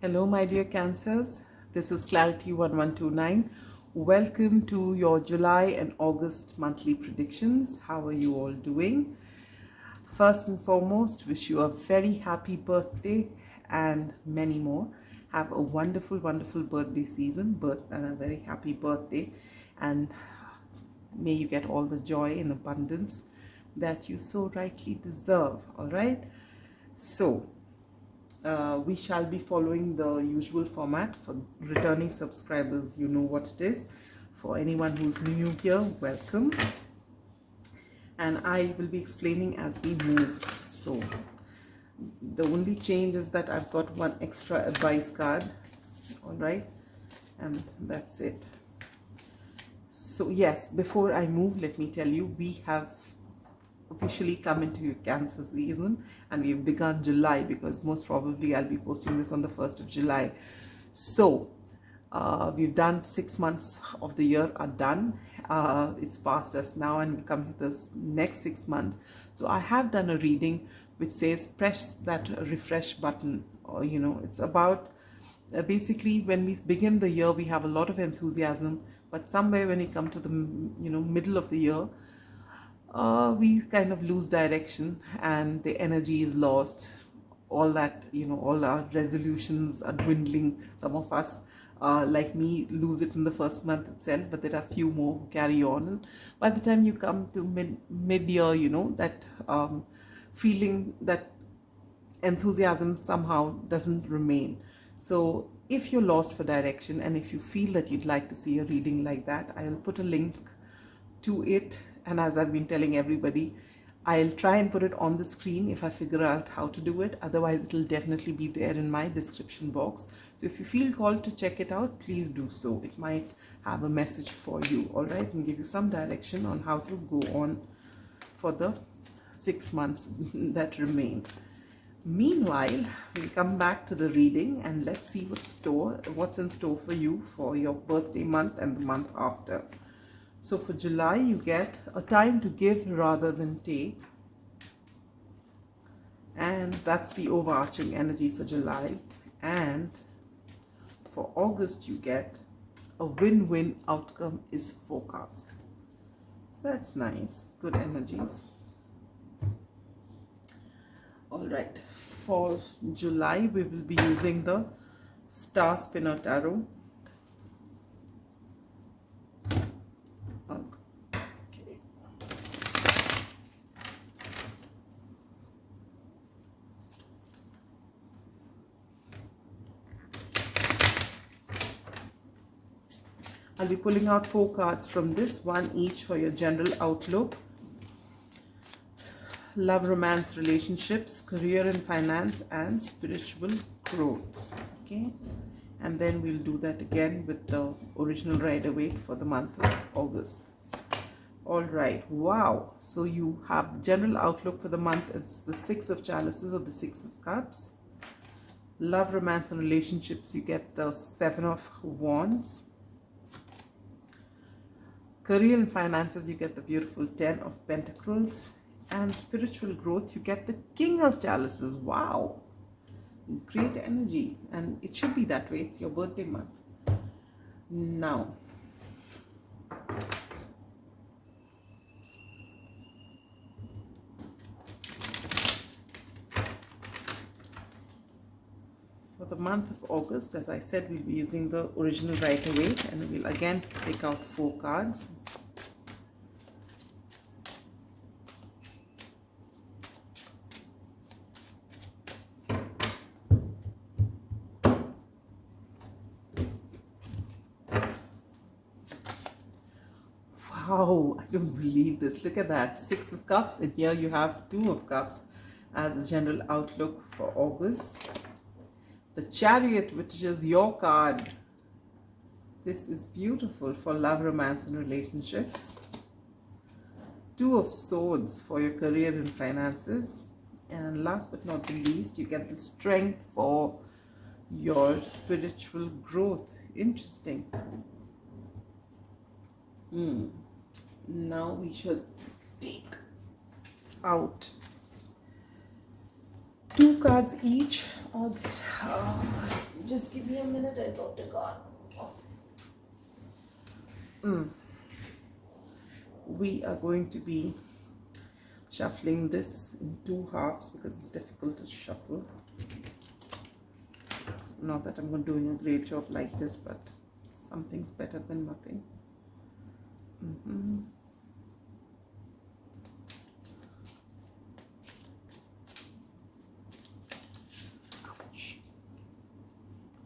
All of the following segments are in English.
Hello, my dear Cancers. This is Clarity1129. Welcome to your July and August monthly predictions. How are you all doing? First and foremost, wish you a very happy birthday and many more. Have a wonderful, wonderful birthday season, and a very happy birthday. And may you get all the joy and abundance that you so rightly deserve. All right? So, we shall be following the usual format. For returning subscribers, you know what it is. For anyone who's new here, welcome. And I will be explaining as we move. So the only change is that I've got one extra advice card. All right, and that's it. So yes, before I move, let me tell you, we have officially come into your Cancer season and we've begun July, because most probably I'll be posting this on the 1st of July. So we've done 6 months of the year are done. It's past us now and we come to this next 6 months. So I have done a reading which says press that refresh button, or it's about basically when we begin the year we have a lot of enthusiasm, but somewhere when we come to the middle of the year, we kind of lose direction and the energy is lost. All that, all our resolutions are dwindling. Some of us, like me, lose it in the first month itself, but there are few more who carry on. And by the time you come to mid-year, that feeling, that enthusiasm somehow doesn't remain. So if you're lost for direction and if you feel that you'd like to see a reading like that, I'll put a link to it. And as I've been telling everybody, I'll try and put it on the screen if I figure out how to do it. Otherwise, it'll definitely be there in my description box. So if you feel called to check it out, please do so. It might have a message for you, all right, and give you some direction on how to go on for the 6 months that remain. Meanwhile, we'll come back to the reading and let's see what's in store for you for your birthday month and the month after. So for July, you get a time to give rather than take. And that's the overarching energy for July. And for August, you get a win-win outcome is forecast. So that's nice. Good energies. All right. For July, we will be using the Star Spinner Tarot. I'll be pulling out 4 cards from this, one each for your general outlook. Love, romance, relationships, career and finance, and spiritual growth. Okay, and then we'll do that again with the original Rider-Waite for the month of August. All right, wow. So you have general outlook for the month. It's the 6 of Chalices or the 6 of Cups. Love, romance, and relationships, you get the 7 of Wands. Career and finances, you get the beautiful 10 of Pentacles. And spiritual growth, you get the King of Chalices. Wow. Great energy. And it should be that way. It's your birthday month. Now, for the month of August, as I said, we'll be using the original Rider-Waite, and we'll again take out 4 cards. Wow, I don't believe this. Look at that. 6 of Cups, and here you have 2 of Cups as the general outlook for August. The Chariot, which is your card. This is beautiful for love, romance, and relationships. 2 of Swords for your career and finances. And last but not the least, you get the Strength for your spiritual growth. Interesting. Now we should take out 2 cards each Oh, good. Just give me a minute, I dropped a card. We are going to be shuffling this in two halves because it's difficult to shuffle. Not that I'm doing a great job like this, but something's better than nothing. Ouch.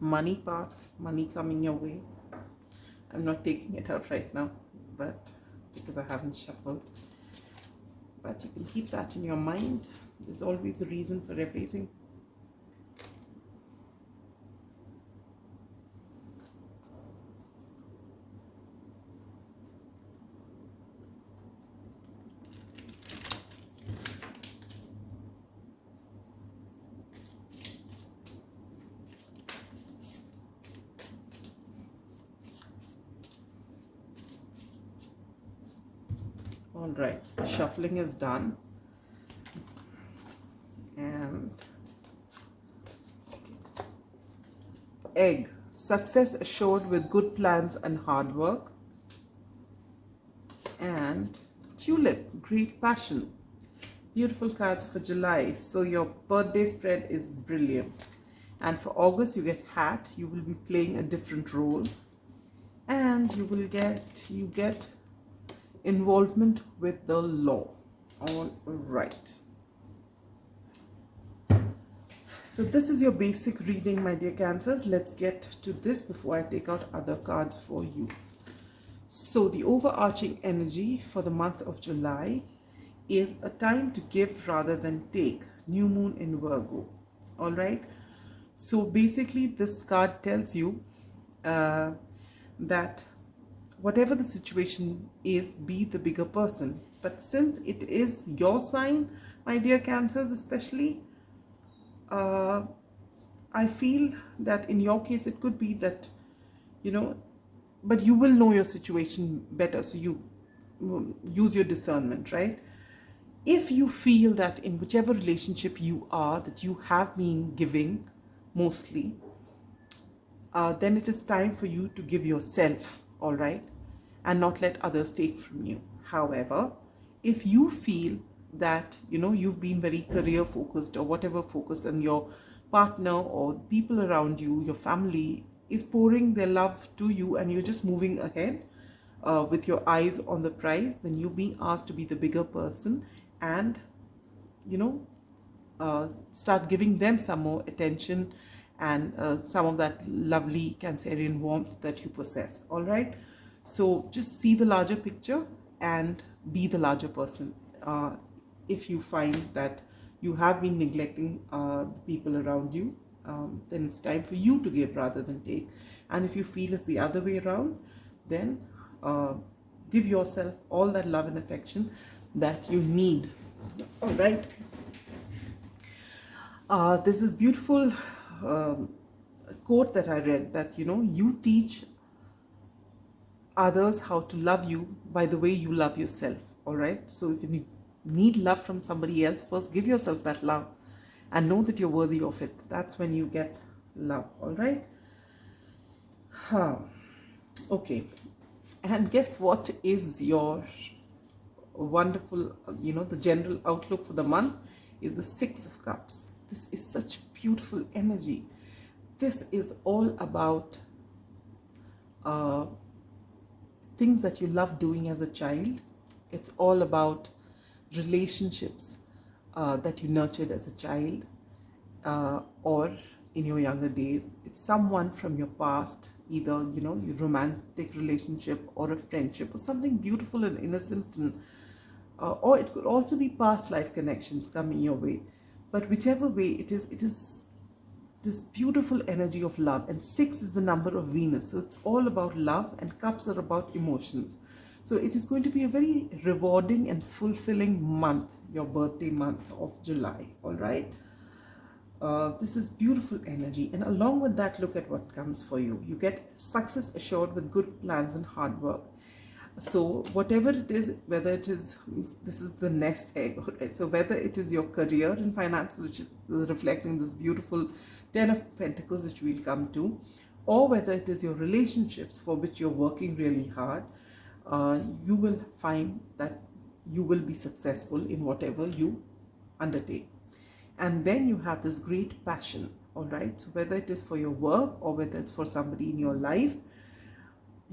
Money path, money coming your way. I'm not taking it out right now, but because I haven't shuffled. But you can keep that in your mind. There's always a reason for everything. All right, so shuffling is done. And egg, success assured with good plans and hard work. And tulip, great passion. Beautiful cards for July. So your birthday spread is brilliant. And for August, you get hat. You will be playing a different role. And you get involvement with the law. All right. So this is your basic reading, my dear Cancers. Let's get to this before I take out other cards for you. So the overarching energy for the month of July is a time to give rather than take. New moon in Virgo. All right. So basically this card tells you that whatever the situation is, be the bigger person. But since it is your sign, my dear Cancers especially, I feel that in your case it could be that, you know, but you will know your situation better, so you use your discernment, right? If you feel that in whichever relationship you are, that you have been giving mostly, then it is time for you to give yourself, all right, and not let others take from you. However, if you feel that, you know, you've been very career focused or whatever focused, and your partner or people around you, your family, is pouring their love to you and you're just moving ahead with your eyes on the prize, then you're being asked to be the bigger person and, you know, start giving them some more attention and some of that lovely Cancerian warmth that you possess. All right, so just see the larger picture and be the larger person. If you find that you have been neglecting the people around you, then it's time for you to give rather than take. And if you feel it's the other way around, then give yourself all that love and affection that you need. All right. This is beautiful quote that I read, that, you know, you teach others how to love you by the way you love yourself. All right. So if you need love from somebody else, first give yourself that love and know that you're worthy of it. That's when you get love. All right. Okay. And guess what is your wonderful, you know, the general outlook for the month is the Six of Cups. This is such beautiful energy. This is all about things that you love doing as a child. It's all about relationships that you nurtured as a child or in your younger days. It's someone from your past, either, you know, your romantic relationship or a friendship or something beautiful and innocent, and or it could also be past life connections coming your way. But whichever way it is this beautiful energy of love. And 6 is the number of Venus, so it's all about love, and cups are about emotions. So it is going to be a very rewarding and fulfilling month, your birthday month of July. All right. This is beautiful energy, and along with that, look at what comes for you. You get success assured with good plans and hard work. So whatever it is, whether it is, this is the nest egg, right? So whether it is your career in finance, which is reflecting this beautiful 10 of Pentacles, which we'll come to, or whether it is your relationships for which you're working really hard, you will find that you will be successful in whatever you undertake. And then you have this great passion, all right? So whether it is for your work or whether it's for somebody in your life,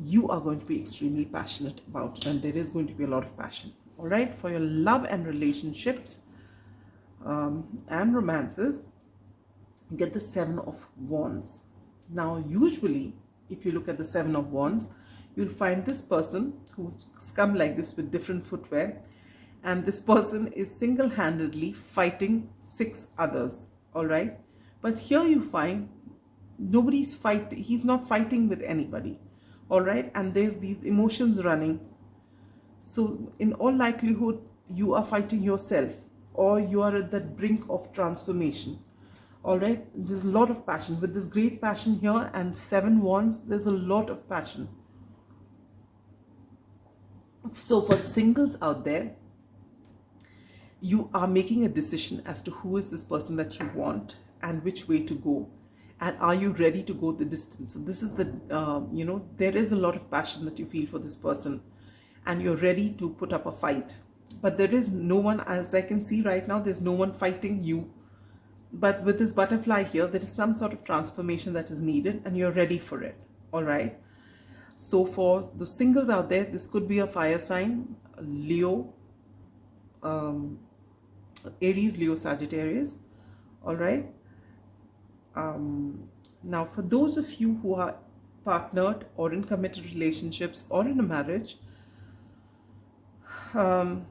you are going to be extremely passionate about it, and there is going to be a lot of passion, all right? For your love and relationships and romances, you get the 7 of Wands. Now, usually, if you look at the 7 of Wands, you'll find this person who's come like this with different footwear, and this person is single-handedly fighting 6 others, all right? But here you find he's not fighting with anybody, all right? And there's these emotions running. So in all likelihood, you are fighting yourself, or you are at the brink of transformation, all right? There's a lot of passion. With this great passion here and 7 Wands, there's a lot of passion. So for the singles out there, you are making a decision as to who is this person that you want and which way to go, and are you ready to go the distance. So this is the there is a lot of passion that you feel for this person, and you're ready to put up a fight. But there is no one, as I can see right now, there's no one fighting you. But with this butterfly here, there is some sort of transformation that is needed, and you're ready for it, all right? So for the singles out there, this could be a fire sign, Leo, Aries, Leo, Sagittarius, all right? Now, for those of you who are partnered or in committed relationships or in a marriage, there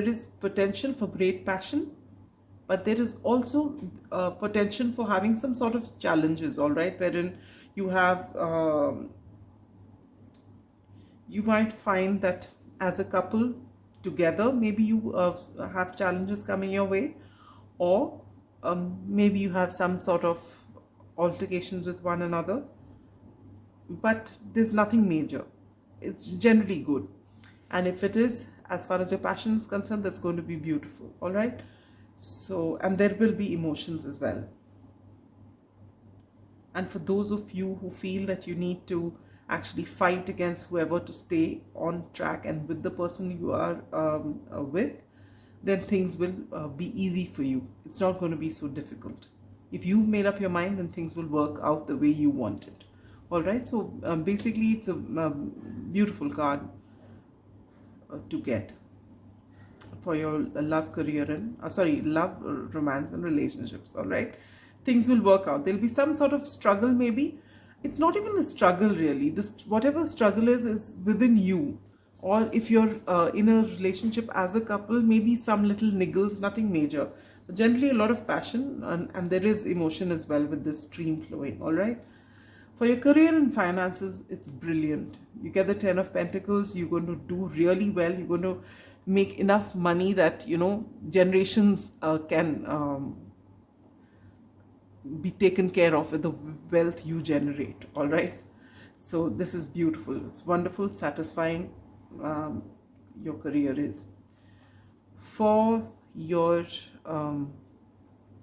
is potential for great passion, but there is also potential for having some sort of challenges, all right, wherein you have, you might find that as a couple together, maybe you have challenges coming your way, or maybe you have some sort of altercations with one another, but there's nothing major. It's generally good. And if it is, as far as your passion is concerned, that's going to be beautiful, all right? So, and there will be emotions as well. And for those of you who feel that you need to actually fight against whoever to stay on track and with the person you are with, then things will be easy for you. It's not going to be so difficult. If you've made up your mind, then things will work out the way you want it. All right, so basically it's a beautiful card to get for your love, career, and love, romance, and relationships. All right, things will work out. There'll be some sort of struggle, maybe. It's not even a struggle really. This, whatever struggle is within you. Or if you're in a relationship as a couple, maybe some little niggles, nothing major. But generally a lot of passion, and there is emotion as well with this stream flowing, all right? For your career and finances, it's brilliant. You get the 10 of Pentacles, you're going to do really well. You're going to make enough money that, you know, generations can be taken care of with the wealth you generate, all right? So this is beautiful. It's wonderful, satisfying. Your career is. For your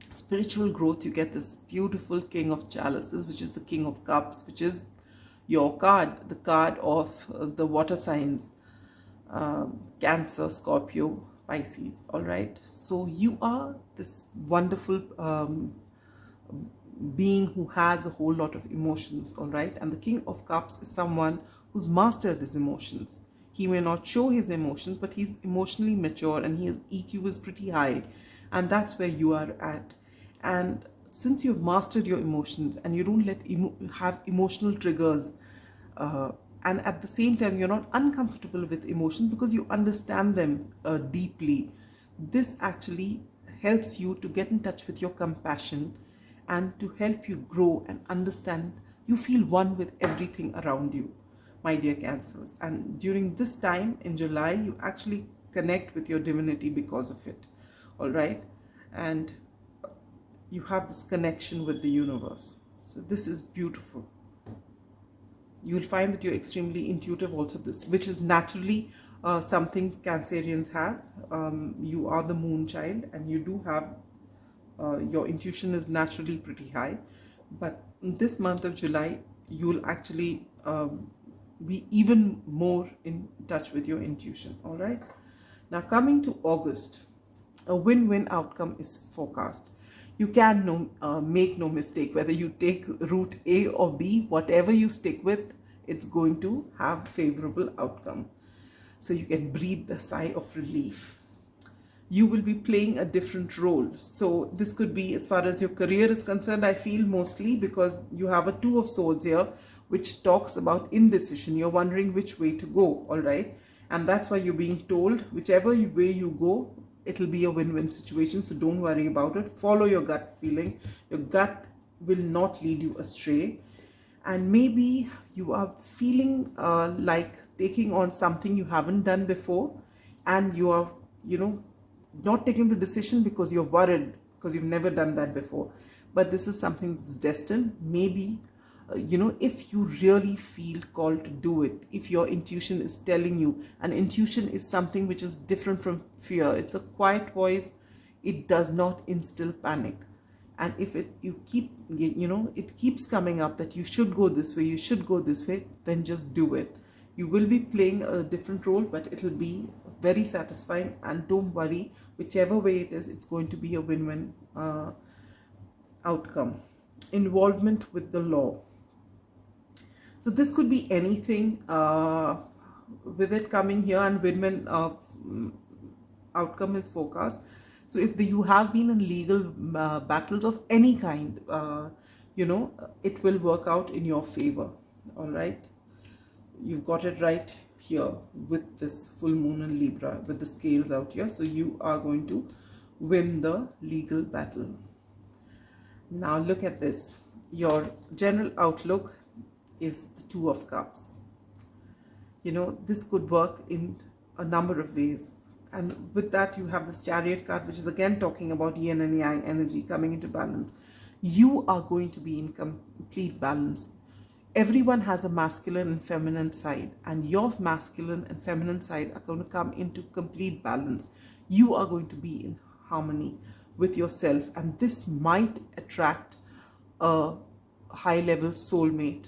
spiritual growth, you get this beautiful King of Chalices, which is the King of Cups, which is your card, the card of the water signs, Cancer, Scorpio, Pisces, all right? So you are this wonderful being who has a whole lot of emotions, all right? And the King of Cups is someone who's mastered his emotions. He may not show his emotions, but he's emotionally mature, and his EQ is pretty high. And that's where you are at. And since you've mastered your emotions and you don't have emotional triggers, and at the same time you're not uncomfortable with emotions because you understand them deeply, this actually helps you to get in touch with your compassion and to help you grow and understand. You feel one with everything around you, my dear Cancers. And during this time in July, you actually connect with your divinity because of it, all right? And you have this connection with the universe. So this is beautiful. You'll find that you're extremely intuitive also, this, which is naturally something Cancerians have. You are the moon child, and you do have, your intuition is naturally pretty high. But in this month of July, you'll actually be even more in touch with your intuition. All right. Now coming to August, a win-win outcome is forecast. You can make no mistake, whether you take route A or B, whatever you stick with, it's going to have favorable outcome. So you can breathe a sigh of relief. You will be playing a different role. So this could be, as far as your career is concerned, I feel mostly because you have a Two of Swords here, which talks about indecision. You're wondering which way to go, all right? And that's why you're being told, whichever way you go, it'll be a win-win situation. So don't worry about it. Follow your gut feeling. Your gut will not lead you astray. And maybe you are feeling like taking on something you haven't done before, and you are, not taking the decision because you're worried, because you've never done that before. But this is something that's destined. Maybe, if you really feel called to do it, if your intuition is telling you, and intuition is something which is different from fear. It's a quiet voice. It does not instill panic. And if it keeps coming up that you should go this way, you should go this way, then just do it. You will be playing a different role, but it'll be very satisfying. And don't worry, whichever way it is, it's going to be a win-win outcome. Involvement with the law. So this could be anything with it coming here, and win-win outcome is forecast. So if you have been in legal battles of any kind, it will work out in your favor. All right. You've got it right here with this full moon in Libra, with the scales out here. So you are going to win the legal battle. Now look at this. Your general outlook is the Two of Cups. This could work in a number of ways. And with that, you have this Chariot card, which is again talking about yin and yang energy coming into balance. You are going to be in complete balance. Everyone has a masculine and feminine side, and your masculine and feminine side are going to come into complete balance. You are going to be in harmony with yourself, and this might attract a high-level soulmate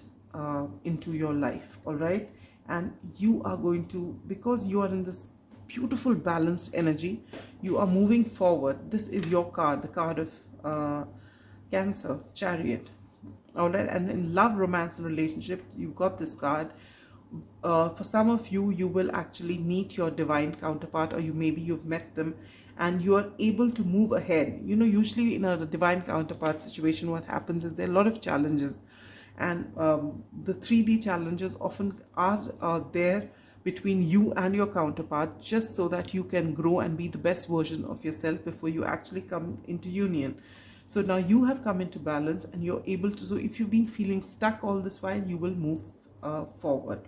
into your life, all right? And you are going to, because you are in this beautiful balanced energy, you are moving forward. This is your card, the card of Cancer, Chariot. All right. And in love, romance, and relationships, you've got this card. For some of you, you will actually meet your divine counterpart, or maybe you've met them, and you are able to move ahead. Usually in a divine counterpart situation, what happens is there are a lot of challenges, and the 3D challenges often are there between you and your counterpart, just so that you can grow and be the best version of yourself before you actually come into union. So now you have come into balance, and you're able to, so if you've been feeling stuck all this while, you will move forward.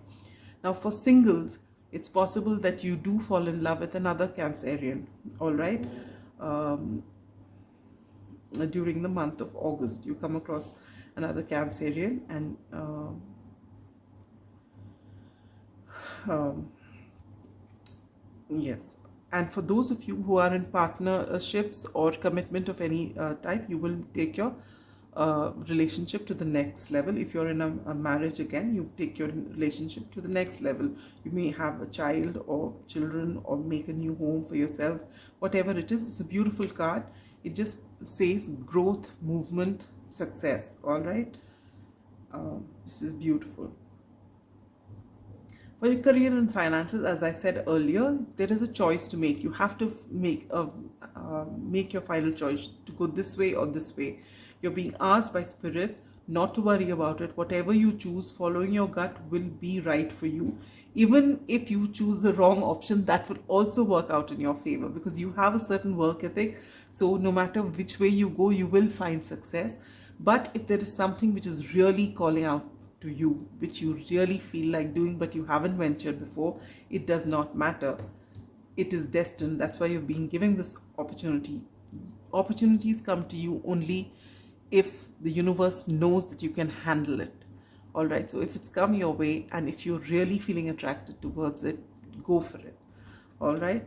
Now for singles, it's possible that you do fall in love with another Cancerian, all right? During the month of August, you come across another Cancerian, and yes. And for those of you who are in partnerships or commitment of any type, you will take your relationship to the next level. If you're in a marriage, again, you take your relationship to the next level. You may have a child or children, or make a new home for yourselves. Whatever it is, it's a beautiful card. It just says growth, movement, success. All right. This is beautiful. For your career and finances, as I said earlier, there is a choice to make. You have to make your final choice to go this way or this way. You're being asked by Spirit not to worry about it. Whatever you choose, following your gut will be right for you. Even if you choose the wrong option, that will also work out in your favor, because you have a certain work ethic. So no matter which way you go, you will find success. But if there is something which is really calling out to you, which you really feel like doing, but you haven't ventured before, it does not matter. It is destined. That's why you've been given this opportunity. Opportunities come to you only if the universe knows that you can handle it. All right, so if it's come your way and if you're really feeling attracted towards it, go for it. All right.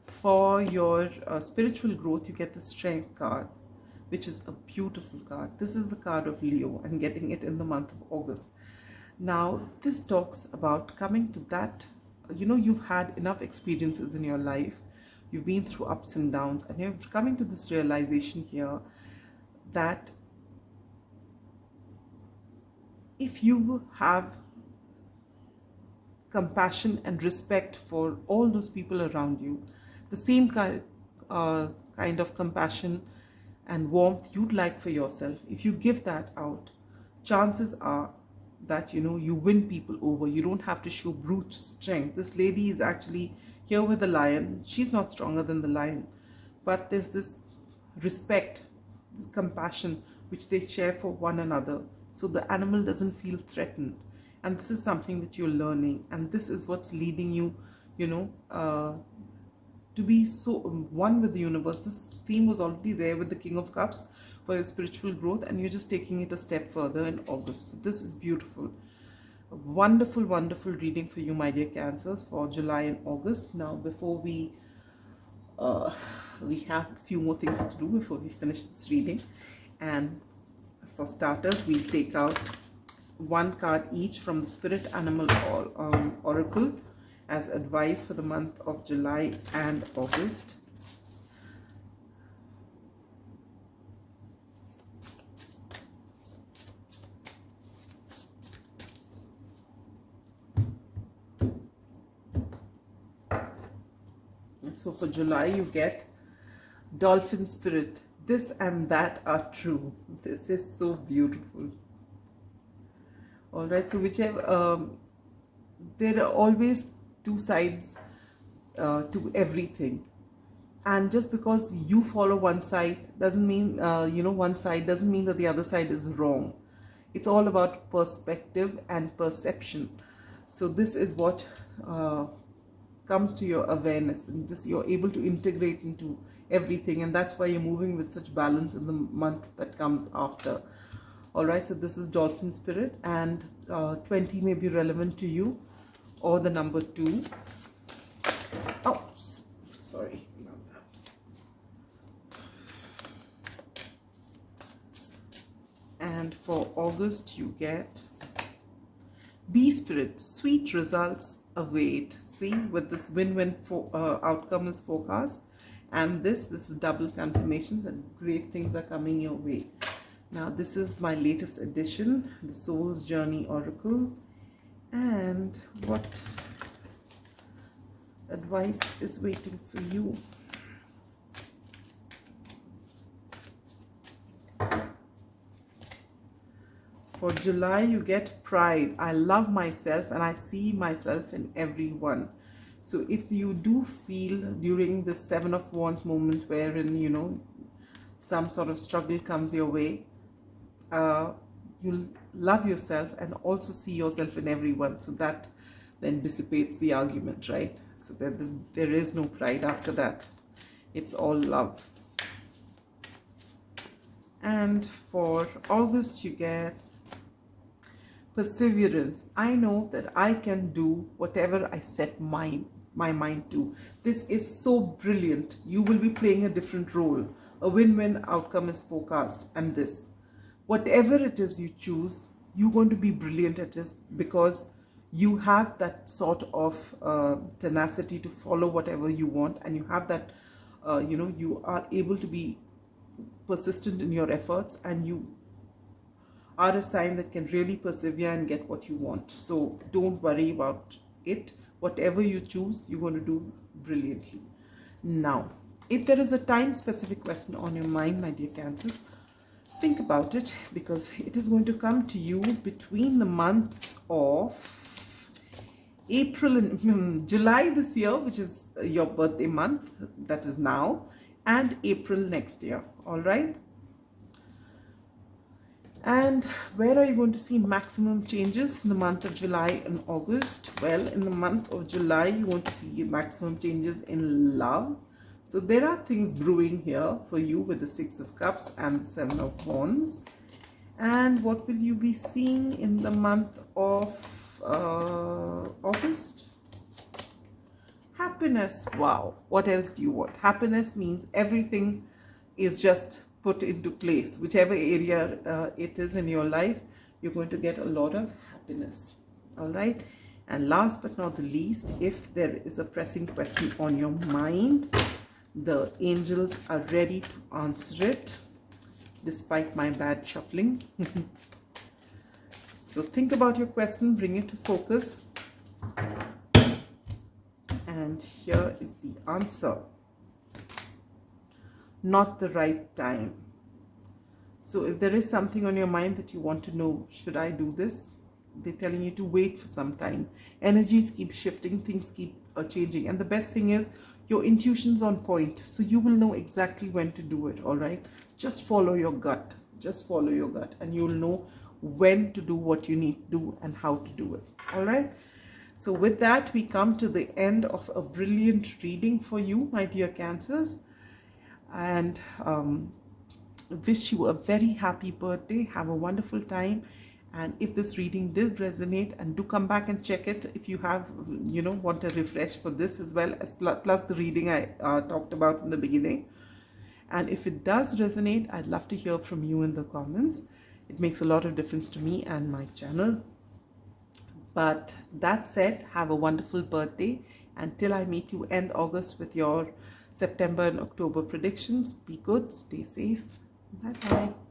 For your spiritual growth, you get the Strength card, which is a beautiful card. This is the card of Leo and getting it in the month of August. Now, this talks about coming to that, you've had enough experiences in your life. You've been through ups and downs, and you're coming to this realization here that if you have compassion and respect for all those people around you, the same kind of compassion and warmth you'd like for yourself, if you give that out, chances are that you win people over. You don't have to show brute strength. This lady is actually here with the lion. She's not stronger than the lion, but there's this respect, this compassion which they share for one another, so the animal doesn't feel threatened. And this is something that you're learning, and this is what's leading you, to be so one with the universe. This theme was already there with the King of Cups for your spiritual growth, and you're just taking it a step further in August. So this is beautiful. A wonderful, wonderful reading for you, my dear Cancers, for July and August. Now, before we have a few more things to do before we finish this reading, and for starters, we'll take out one card each from the Spirit Animal Oracle as advice for the month of July and August. So for July, you get Dolphin Spirit. This and that are true. This is so beautiful. All right, so whichever, there are always two sides to everything. And just because you follow one side doesn't mean, one side doesn't mean that the other side is wrong. It's all about perspective and perception. So this is what comes to your awareness, and this you're able to integrate into everything, and that's why you're moving with such balance in the month that comes after. All right, so this is Dolphin Spirit, and 20 may be relevant to you, or the number 2. Oh, sorry about that. And for August, you get Bee Spirit. Sweet results await. See, with this win-win outcome is forecast, and this is double confirmation that great things are coming your way. Now, this is my latest edition, the Soul's Journey Oracle, and what advice is waiting for you. For July, you get Pride. I love myself and I see myself in everyone. So if you do feel during the 7 of Wands moment wherein, some sort of struggle comes your way, you'll love yourself and also see yourself in everyone. So that then dissipates the argument, right? So there is no pride after that. It's all love. And for August, you get Perseverance. I know that I can do whatever I set my mind to. This is so brilliant. You will be playing a different role. A win-win outcome is forecast. And this, whatever it is you choose, you're going to be brilliant at this, because you have that sort of tenacity to follow whatever you want, and you have that, you are able to be persistent in your efforts, and you are a sign that can really persevere and get what you want. So don't worry about it. Whatever you choose, you're going to do brilliantly. Now, if there is a time-specific question on your mind, my dear Cancers, think about it, because it is going to come to you between the months of April and July this year, which is your birthday month, that is now, and April next year. All right. And where are you going to see maximum changes in the month of July and August? Well, in the month of July, you want to see maximum changes in love. So there are things brewing here for you with the 6 of Cups and the 7 of Wands. And what will you be seeing in the month of August? Happiness. Wow. What else do you want? Happiness means everything is just put into place. Whichever area it is in your life, you're going to get a lot of happiness. All right. And last but not the least, if there is a pressing question on your mind, the angels are ready to answer it, despite my bad shuffling. So think about your question, bring it to focus. And here is the answer. Not the right time. So if there is something on your mind that you want to know, should I do this? They're telling you to wait for some time. Energies keep shifting, things keep changing. And the best thing is your intuition's on point. So you will know exactly when to do it, all right? Just follow your gut. Just follow your gut. And you'll know when to do what you need to do and how to do it, all right? So with that, we come to the end of a brilliant reading for you, my dear Cancers. And wish you a very happy birthday. Have a wonderful time. And if this reading did resonate, and do come back and check it if you have, you know, want a refresh for this as well as plus the reading I talked about in the beginning. And if it does resonate, I'd love to hear from you in the comments. It makes a lot of difference to me and my channel. But that said, have a wonderful birthday. Until I meet you end August with your September and October predictions, be good, stay safe. Bye-bye.